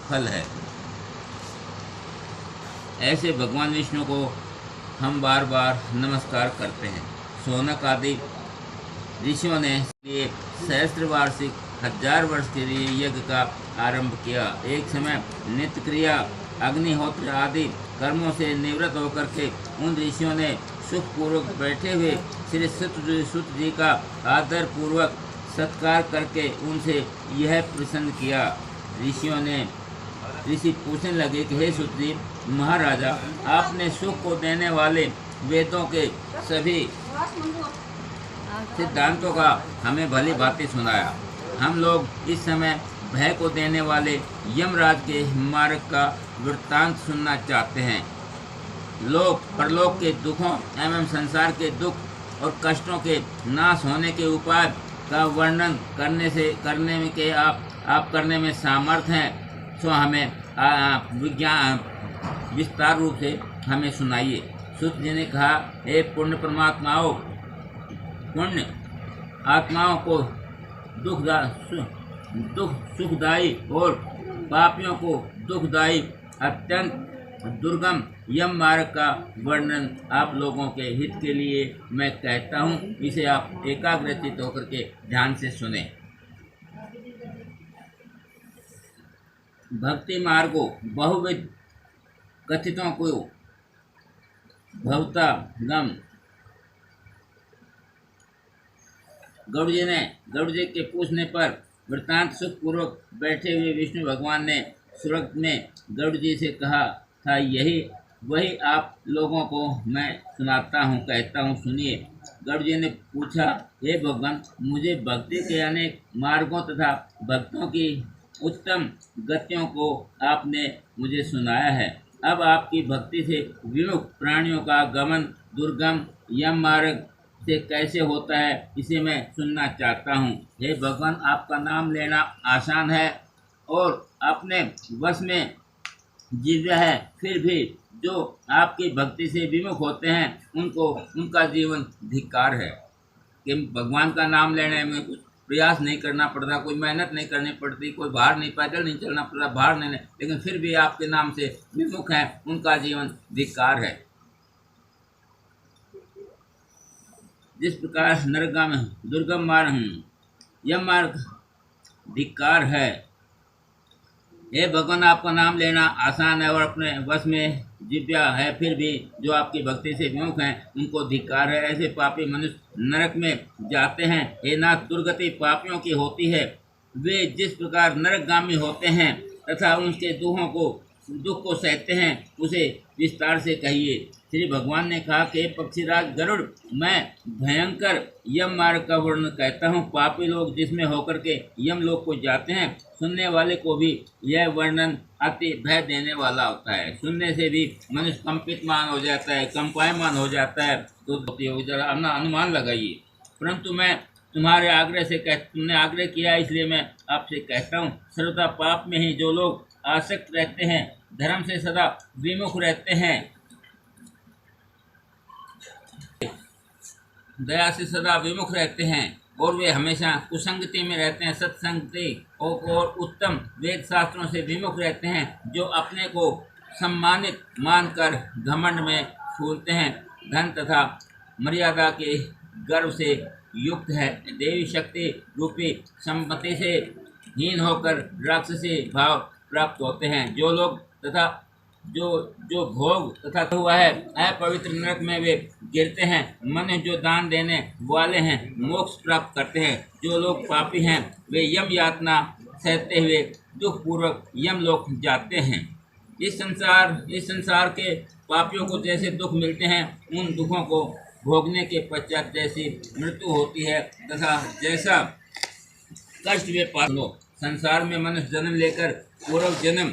फल है। ऐसे भगवान विष्णु को हम बार बार नमस्कार करते हैं। शौनक आदि ऋषियों ने लिए सहस्त्र वार्षिक 1000 वर्ष के लिए यज्ञ का आरंभ किया। एक समय नित्य क्रिया अग्निहोत्र आदि कर्मों से निवृत्त होकर के उन ऋषियों ने सुखपूर्वक बैठे हुए श्री सुत जी का आदर पूर्वक सत्कार करके उनसे यह प्रसन्न किया। ऋषि पूछने लगे कि हे सुत जी महाराजा, आपने सुख को देने वाले वेदों के सभी सिद्धांतों का हमें भली भांति सुनाया। हम लोग इस समय भय को देने वाले यमराज के मार्ग का वृत्तांत सुनना चाहते हैं। लोक परलोक के दुखों एवं संसार के दुख और कष्टों के नाश होने के उपाय का वर्णन करने में के आप करने में सामर्थ हैं, सो हमें विज्ञान विस्तार रूप से हमें सुनाइए। सुत जी ने कहा, हे पुण्य परमात्माओं, पुण्य आत्माओं को सुखदायी और पापियों को दुखदायी अत्यंत दुर्गम यम मार्ग का वर्णन आप लोगों के हित के लिए मैं कहता हूँ। इसे आप एकाग्रचित होकर के ध्यान से सुने। भक्ति मार्गों बहुविध कथितों को भवता गम। गरुड़ जी के पूछने पर वृत्तांत सुखपूर्वक बैठे हुए विष्णु भगवान ने स्वर्ग में गरुड़ जी से कहा था, वही आप लोगों को मैं सुनाता हूँ, कहता हूँ, सुनिए। गरुड़ जी ने पूछा, हे भगवान, मुझे भक्ति के अनेक मार्गों तथा भक्तों की उत्तम गतियों को आपने मुझे सुनाया है। अब आपकी भक्ति से विमुख प्राणियों का गमन दुर्गम यम मार्ग से कैसे होता है, इसे मैं सुनना चाहता हूँ। हे भगवान, आपका नाम लेना आसान है और अपने वश में दिव्य है, फिर भी जो आपकी भक्ति से विमुख होते हैं उनका जीवन धिक्कार है। कि भगवान का नाम लेने में कुछ प्रयास नहीं करना पड़ता, कोई मेहनत नहीं करनी पड़ती, कोई बाहर नहीं, पैदल नहीं चलना पड़ता, बाहर नहीं, लेकिन फिर भी आपके नाम से विमुख हैं, उनका जीवन धिक्कार है। जिस प्रकार नरगाम दुर्गम मार्ग यम मार्ग धिक्कार है। हे भगवान, आपका नाम लेना आसान है और अपने वश में जिव्या है, फिर भी जो आपकी भक्ति से विमुख हैं उनको धिक्कार है। ऐसे पापी मनुष्य नरक में जाते हैं। हे नाथ, दुर्गति पापियों की होती है। वे जिस प्रकार नरकगामी होते हैं तथा उनके दुख को सहते हैं, उसे विस्तार से कहिए। श्री भगवान ने कहा कि पक्षीराज गरुड़, मैं भयंकर यम मार्ग का वर्णन कहता हूँ। पापी लोग जिसमें होकर के यम लोक को जाते हैं, सुनने वाले को भी यह वर्णन अति भय देने वाला होता है। सुनने से भी मनुष्य कंपितमान हो जाता है, कंपायमान हो जाता है। तो अपना अनुमान लगाइए। परंतु मैं तुम्हारे आग्रह से तुमने आग्रह किया, इसलिए मैं आपसे कहता हूँ, सर्वदा पाप में ही जो लोग आसक्त रहते हैं, धर्म से सदा विमुख रहते हैं, दया से सदा विमुख रहते हैं और वे हमेशा कुसंगति में रहते हैं, सत्संगति और उत्तम वेद शास्त्रों से विमुख रहते हैं, जो अपने को सम्मानित मानकर घमंड में फूलते हैं, धन तथा मर्यादा के गर्व से युक्त है, देवी शक्ति रूपी संपत्ति से हीन होकर राक्षसी भाव प्राप्त होते हैं। जो लोग तथा जो भोग तथा हुआ है अपवित्र नरक में वे गिरते हैं। मन जो दान देने वाले हैं मोक्ष प्राप्त करते हैं। जो लोग पापी हैं वे यम यातना सहते हुए दुख पूर्वक यम लोक जाते हैं। इस संसार के पापियों को जैसे दुख मिलते हैं, उन दुखों को भोगने के पश्चात जैसी मृत्यु होती है तथा जैसा कष्ट वे पालो। संसार में मनुष्य जन्म लेकर पूर्व जन्म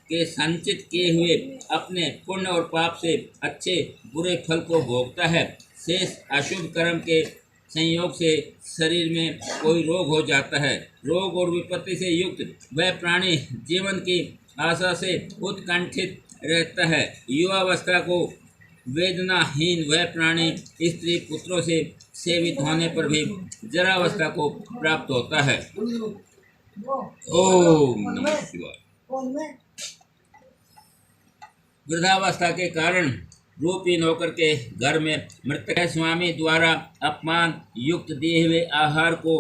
के संचित किए हुए अपने पुण्य और पाप से अच्छे बुरे फल को भोगता है। शेष अशुभ कर्म के संयोग से शरीर में कोई रोग हो जाता है। रोग और विपत्ति से युक्त वह प्राणी जीवन की आशा से उत्कंठित रहता है। युवावस्था को वेदनाहीन वह प्राणी स्त्री पुत्रों से सेवित होने पर भी जरावस्था को प्राप्त होता है। ओम नमः शिवाय। वृद्धावस्था के कारण रूपहीन होकर के घर में मृतक स्वामी द्वारा अपमान युक्त दिए हुए आहार को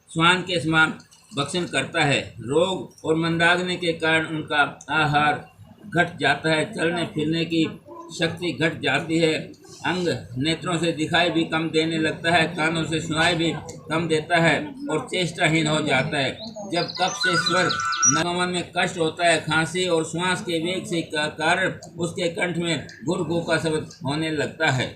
स्वान के समान भक्षण करता है। रोग और मंदाग्नि के कारण उनका आहार घट जाता है, चलने फिरने की शक्ति घट जाती है, अंग नेत्रों से दिखाई भी कम देने लगता है, कानों से सुनाई भी कम देता है और चेष्टाहीन हो जाता है। जब कफ से स्वर नगमन में कष्ट होता है, खांसी और श्वास के वेग से कारण उसके कंठ में घुर घू का शब्द होने लगता है।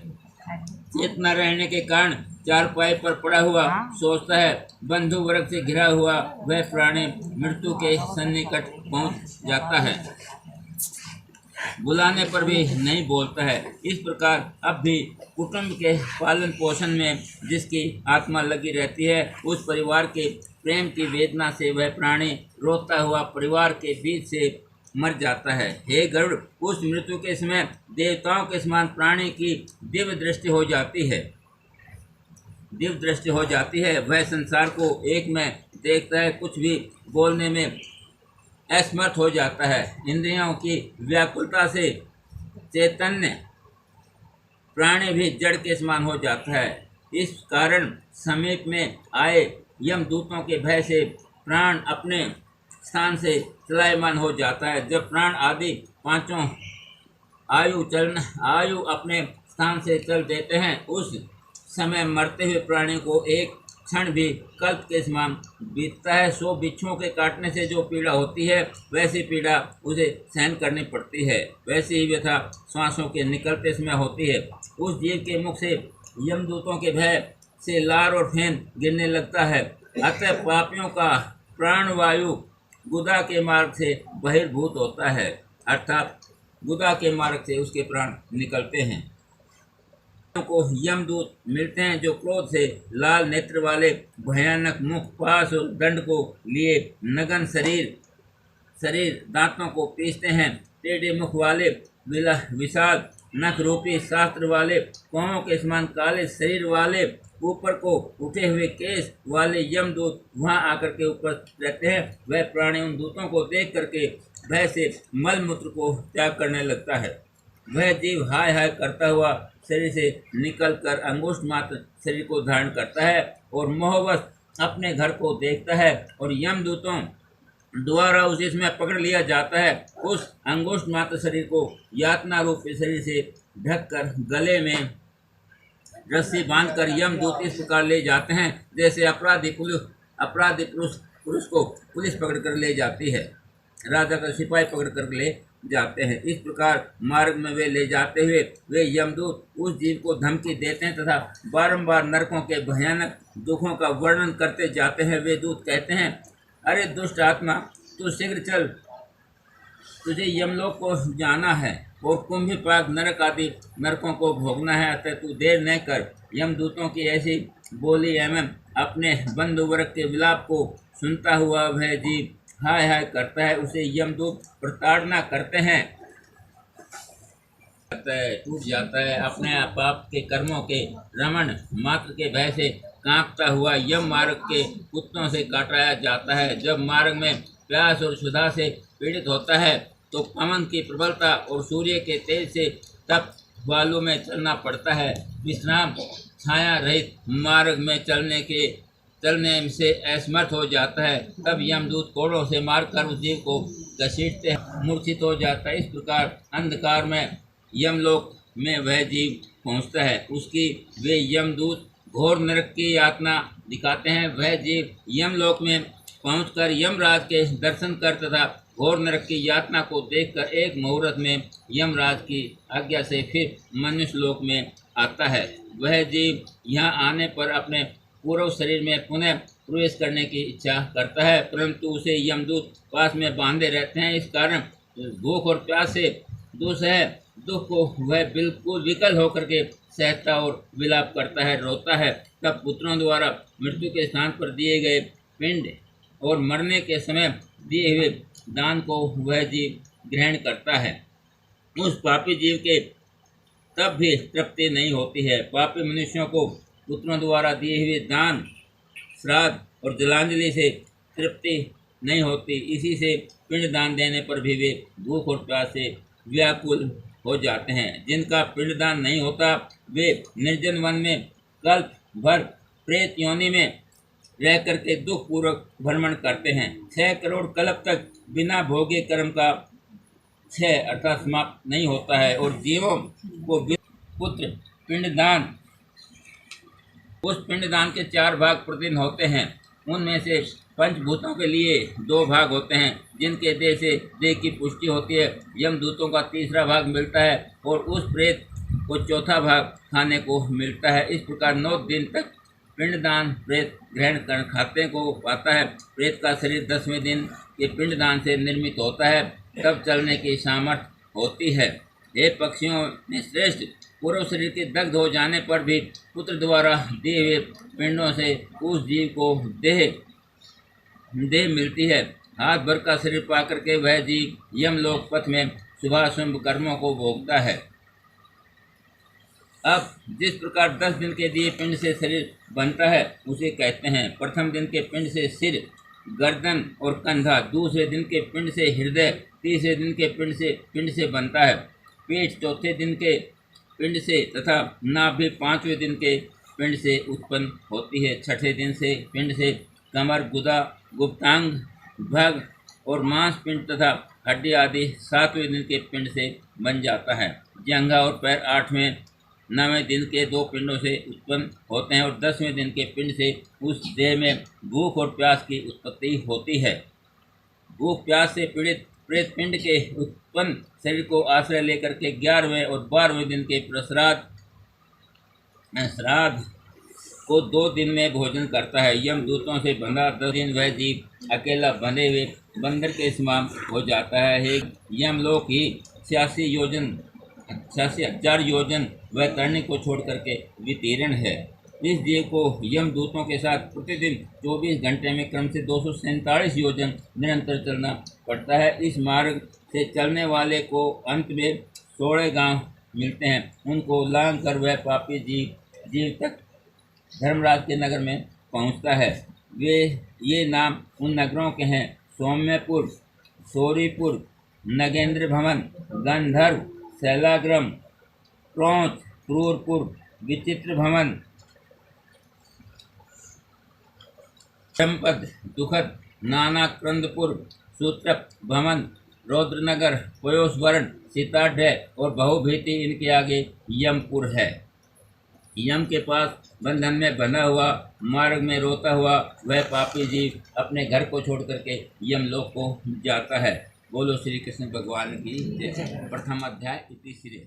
चेतना रहने के कारण चारपाई पर पड़ा हुआ सोचता है। बंधु वर्ग से घिरा हुआ वह प्राणी मृत्यु के सन्निकट पहुंच जाता है, बुलाने पर भी नहीं बोलता है। इस प्रकार अब भी कुटुंब के पालन पोषण में जिसकी आत्मा लगी रहती है, उस परिवार के प्रेम की वेदना से वह प्राणी रोता हुआ परिवार के बीच से मर जाता है। हे गरुड़, उस मृत्यु के समय देवताओं के समान प्राणी की दिव्य दृष्टि हो जाती है, दिव्य दृष्टि हो जाती है। वह संसार को एक में देखता है, कुछ भी बोलने में असमर्थ हो जाता है। इंद्रियों की व्याकुलता से चैतन्य प्राणी भी जड़ के समान हो जाता है। इस कारण समीप में आए यमदूतों के भय से प्राण अपने स्थान से चलायमान हो जाता है। जब प्राण आदि पांचों आयु अपने स्थान से चल देते हैं, उस समय मरते हुए प्राणी को एक क्षण भी कल्प के समान बीतता है। 100 बिच्छुओं के काटने से जो पीड़ा होती है, वैसी पीड़ा उसे सहन करनी पड़ती है, वैसी ही व्यथा श्वासों के निकलते समय होती है। उस जीव के मुख से यमदूतों के भय से लार और फेन गिरने लगता है। अतः पापियों का प्राणवायु गुदा के मार्ग से बहिर्भूत होता है, अर्थात गुदा के मार्ग से उसके प्राण निकलते हैं। को यमदूत मिलते हैं जो क्रोध से लाल नेत्र वाले, भयानक मुख, पास और दंड को लिए नगन शरीर दांतों को पीसते हैं, टेढ़े मुख वाले, विशाल नख रूपी शास्त्र वाले, पांवों के समान काले शरीर वाले, ऊपर को उठे हुए केस वाले यमदूत वहां आकर के ऊपर रहते हैं। वह प्राणी उन दूतों को देख करके भय से मल मूत्र को त्याग करने लगता है। वह जीव हाय हाय करता हुआ शरीर से निकलकर अंगुष्ठ मात्र शरीर को धारण करता है और मोहवश अपने घर को देखता है और यमदूतों द्वारा उसी समय पकड़ लिया जाता है। उस अंगुष्ठ मात्र शरीर को यातना रूप शरीर से ढककर गले में रस्सी बांधकर यमदूत इस प्रकार ले जाते हैं जैसे अपराधी पुरुष को पुलिस पकड़ कर ले जाती है, राजा का सिपाही पकड़ कर ले जाते हैं। इस प्रकार मार्ग में वे ले जाते हुए वे यमदूत उस जीव को धमकी देते हैं तथा बारंबार नरकों के भयानक दुखों का वर्णन करते जाते हैं। वे दूत कहते हैं, अरे दुष्ट आत्मा, तू शीघ्र चल, तुझे यमलोक को जाना है और कुंभीपाक नरक आदि नरकों को भोगना है, अतः तू देर न कर। यमदूतों की ऐसी बोली एवं अपने बंधु वर्ग के विलाप को सुनता हुआ वह जीव हाय हाय करता है। उसे यमदूत प्रताड़ना करते हैं, टूट जाता है। अपने पाप के कर्मों के रमण मात्र के भय से कांपता हुआ यम मार्ग के कुत्तों से काटाया जाता है। जब मार्ग में प्यास और क्षुधा से पीड़ित होता है तो पवन की प्रबलता और सूर्य के तेज से तप बालू में चलना पड़ता है। विश्राम छाया रहित मार्ग में चलने से असमर्थ हो जाता है। तब यमदूत कोड़ों से मारकर उस जीव को घसीटते मूर्छित हो जाता है। इस प्रकार अंधकार में यमलोक में वह जीव पहुंचता है। उसकी वे यमदूत घोर नरक की यातना दिखाते हैं। वह जीव यमलोक में पहुंचकर यमराज के दर्शन कर तथा घोर नरक की यातना को देखकर एक मुहूर्त में यमराज की आज्ञा से फिर मनुष्य लोक में आता है। वह जीव यहाँ आने पर अपने पूर्व शरीर में पुनः प्रवेश करने की इच्छा करता है, परंतु उसे यमदूत पास में बांधे रहते हैं। इस कारण भूख और प्यास से दुख को वह बिल्कुल विकल होकर के सहता और विलाप करता है, रोता है। तब पुत्रों द्वारा मृत्यु के स्थान पर दिए गए पिंड और मरने के समय दिए हुए दान को वह जीव ग्रहण करता है। उस पापी जीव के तब भी तृप्ति नहीं होती है। पापी मनुष्यों को पुत्रों द्वारा दिए हुए दान, श्राद्ध और जलांजलि से तृप्ति नहीं होती। इसी से पिंडदान देने पर भी वे भूख और प्यास से व्याकुल हो जाते हैं। जिनका पिंडदान नहीं होता वे निर्जन वन में कल्प भर प्रेत योनि में रह करके दुख पूर्वक भ्रमण करते हैं। 6 करोड़ कल्प तक बिना भोगे कर्म का क्षय अर्थात समाप्त नहीं होता है और जीवों को पुत्र पिंडदान, उस पिंडदान के 4 भाग प्रतिदिन होते हैं। उनमें से पंचभूतों के लिए 2 भाग होते हैं जिनके देह से देह की पुष्टि होती है। यमदूतों का 3रा भाग मिलता है और उस प्रेत को 4था भाग खाने को मिलता है। इस प्रकार 9 दिन तक पिंडदान प्रेत ग्रहण कर खाते को पाता है। प्रेत का शरीर 10वें दिन के पिंडदान से निर्मित होता है, तब चलने की सामर्थ्य होती है। हे पक्षियों में श्रेष्ठ, पूर्व शरीर के दग्ध हो जाने पर भी पुत्र द्वारा दिए हुए पिंडों से उस जीव को देह मिलती है। हाथ भर का शरीर पाकर के वह जीव यमलोक पथ में शुभाशुभ कर्मों को भोगता है। अब जिस प्रकार 10 दिन के दिए पिंड से शरीर बनता है उसे कहते हैं। प्रथम दिन के पिंड से सिर, गर्दन और कंधा, दूसरे दिन के पिंड से हृदय, तीसरे दिन के पिंड से बनता है। पेट चौथे दिन के पिंड से तथा नाभि 5वें दिन के पिंड से उत्पन्न होती है। छठे दिन से पिंड से कमर, गुदा, गुप्तांग भाग और मांस पिंड तथा हड्डी आदि 7वें दिन के पिंड से बन जाता है। जंघा और पैर 8वें 9वें दिन के 2 पिंडों से उत्पन्न होते हैं और 10वें दिन के पिंड से उस देह में भूख और प्यास की उत्पत्ति होती है। भूख प्यास से पीड़ित प्रेत पिंड के उत्पन्न शरीर को आश्रय लेकर के 11वें और 12वें दिन के श्राद्ध को 2 दिन में भोजन करता है। यमदूतों से बंधा 10 दिन वह जीव अकेला बंधे हुए बंदर के समान हो जाता है। यमलोक ही 86,000 योजन वह तरणी को छोड़ करके वितीर्ण है। इस जीव को यमदूतों के साथ प्रतिदिन 24 घंटे में क्रम से 247 योजन निरंतर चलना पड़ता है। इस मार्ग से चलने वाले को अंत में 16 गांव मिलते हैं। उनको लांघ कर वह पापी जीव तक धर्मराज के नगर में पहुंचता है। ये नाम उन नगरों के हैं: सौम्यपुर, सौरीपुर, नगेंद्र भवन, गंधर्व, शैलाग्रम, क्रौंच, क्रूरपुर, विचित्र भवन, चंपद, दुखद, नानाक्रंदपुर, सूत्रप भवन, रौद्रनगर, पयोसवर्ण, सीताढ़ और बहुभीति इनके आगे यमपुर है। यम के पास बंधन में बंधा हुआ, मार्ग में रोता हुआ वह पापी जीव अपने घर को छोड़ करके यमलोक को जाता है। बोलो श्री कृष्ण भगवान की जय। प्रथम अध्याय इति श्री।